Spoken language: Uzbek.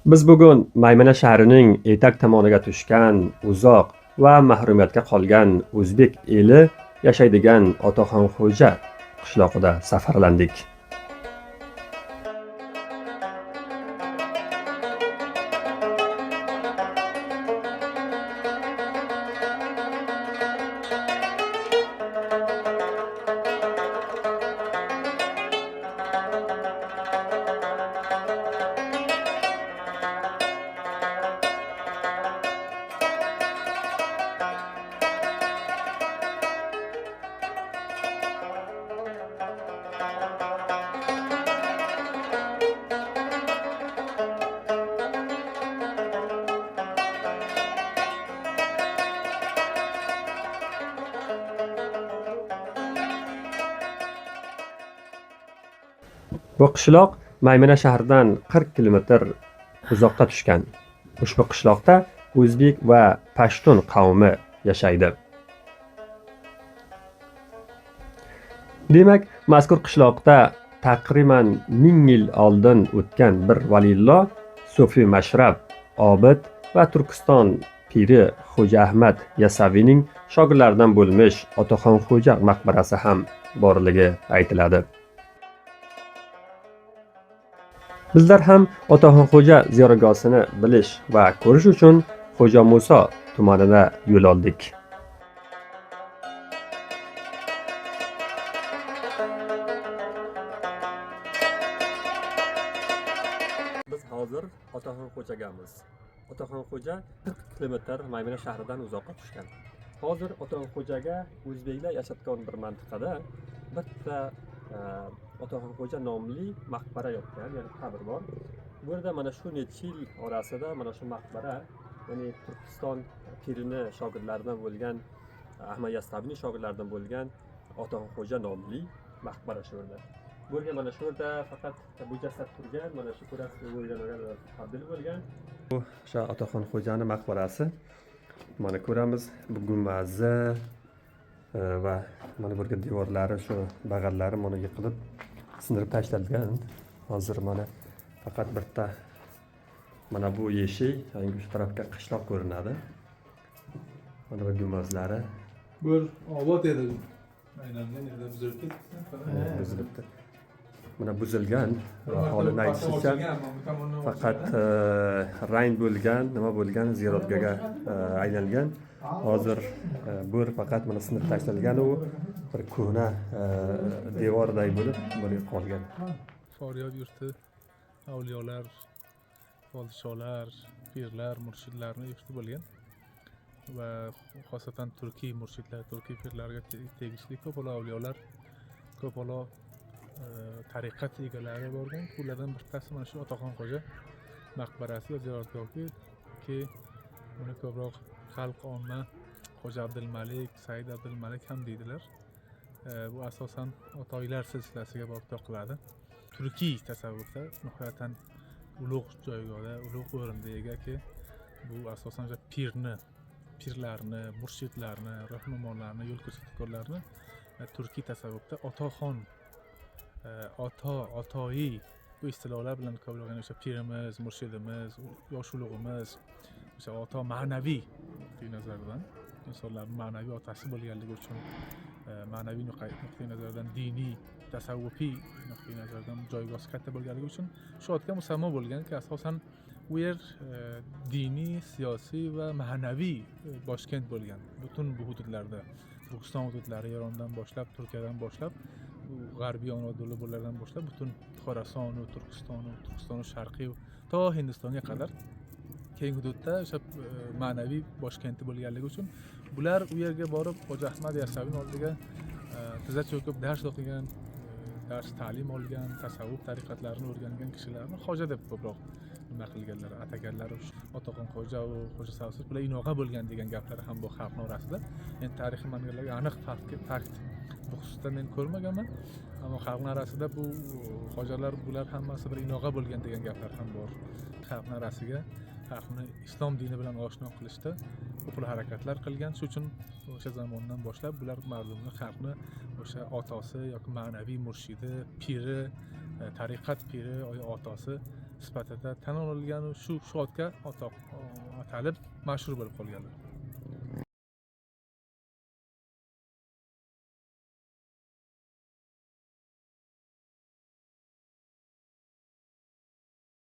Biz bugun Maymana shahrining etak tomoniga tushgan, uzoq va mahrumiyatga qolgan o'zbek eli yashaydigan Otaxonxo'ja qishlog'ida safarlandik. Bu qishloq Maymana shahridan 40 kilometr uzoqda tushgan. Ushbu qishloqda o'zbek va pashtun qavmi yashaydi. Demak, mazkur qishloqda taqriban 1000 yil oldin o'tgan bir valillo Sofi Mashrab, Obid va Turkiston piri Xo'ja Ahmad Yasaviyning shogirdlaridan bo'lmish Otaxonxo'ja maqbarasi ham borligi aytiladi. Bizlar ham Otaxonxo'ja ziyoratgohini bilish va ko'rish uchun Xo'ja Muso tumanida yo'l oldik. Biz hozir Otaxonxo'jagamiz. Otaxonxo'ja 40 kilometr Maymana shahridan uzoqqa tushgan. Hozir Otaxonxo'jaga o'zbeklar yashayotgan bir mantiqada bitta Otaxonxo'ja nomli maqbara yotgan, ya'ni qabr bor. Bu yerda mana shu necha yil orasida mana shu maqbara, ya'ni Turkiston pirini shogirdlaridan bo'lgan Ahmad Yassaviyning shogirdlaridan bo'lgan Otaxonxo'ja nomli maqbara shu yerda. Bu yerga mana shu yerda faqat bu jasad turgan, mana shu ko'rasiz o'ylangan taqdir bo'lgan. Bu o'sha Otaxonxo'janing maqbarasi. Mana ko'ramiz, bu gumbazi va mana bu yerga devorlari, shu bag'allari mana yiqilib sindirib tashlangan. Hozir mana faqat bitta mana bu eshik, ya'ni shu tarafga qishloq ko'rinadi. Mana bu gumbazlari. Bu obod edi. Aylangan yerda buzilib ketdi. Buzilibdi. Mana buzilgan, holini aytishicha faqat rang bo'lgan, nima bo'lgan, ziyoratgohga aylangan. Hozir bu faqat mana sindirib tashlangan, u bir ko'hna devorday bo'lib bo'lib qolgan. Faryod yurti avliyolar, podsholar, pirlar, murshidlarni yurti bo'lgan va xosatan turkiy murshidlar, turkiy pirlarga tegishli ko'palo avliyolar, ko'palo tariqat egalari bo'lgan. Ulardan bittasi mana shu Otaxonxo'ja maqbarasi va ziyoratgohi ki buni ko'proq xalq omma Xo'ja Abdulmalik, Said Abdulmalik ham deydilar. Bu asosan Otoylar silsilasiga borib to'qiladi. Turkiy tasavvufda nihoyatan ulug' joygohda, ulug' o'rinda egaki, bu asosan pirlarni, murshidlarni, rahmonlarni, yo'l ko'rsatuvchilarni turkiy tasavvufda otaxon, otoyi bu istilohlar bilan qabul o'sha pirimiz, murshidimiz, yosh ulug'imiz, o'sha ota ma'naviy nuqtai nazardan insonlarning ma'naviy otasi bo'lganligi uchun ma'naviy nuqtai nazardan diniy, tasavvufiy nuqtai nazardan joygohi katta bo'lganligi uchun shu otga musammo bo'lganki, asosan u yer diniy, siyosiy va ma'naviy boshkent bo'lgan. Butun bu hududlarda, Turkiston hududlari, Erondan boshlab, Turkiyadan boshlab, g'arbiy Anadolu bo'lardan boshlab butun Xorasonu, Turkistonu sharqiy to Hindistonga qadar keng hududda o'sha ma'naviy boshkenti bo'lganligi uchun bular u yerga borib Xo'ja Ahmad Yasaviyning oldiga tiza cho'kib dars o'qigan, dars ta'lim olgan, tasavvuf tariqatlarini o'rgangan kishilarni xo'ja deb ko'proq nima qilganlar, ataganlar. Otaxonxo'ja va Xo'ja Savsiz bular inoqa bo'lgan degan gaplar ham bu xalqning orasida. Endi tarixiy manbalarga aniq fakt bu xususda men ko'rmaganman, ammo xalqning orasida bu xo'jalar bular hammasi bir inoqa bo'lgan degan gaplar ham bor. Xalqning orasiga xalqni islom dini bilan oshno qilishda ko'p harakatlar qilgan. Shuning uchun o'sha zamondan boshlab bular mardumni, xalqni o'sha otasi yoki ma'naviy murshidi, piri, tariqat piri, otasi sifatida tan olilgan, shu otga atalib mashhur bo'lib qolganlar.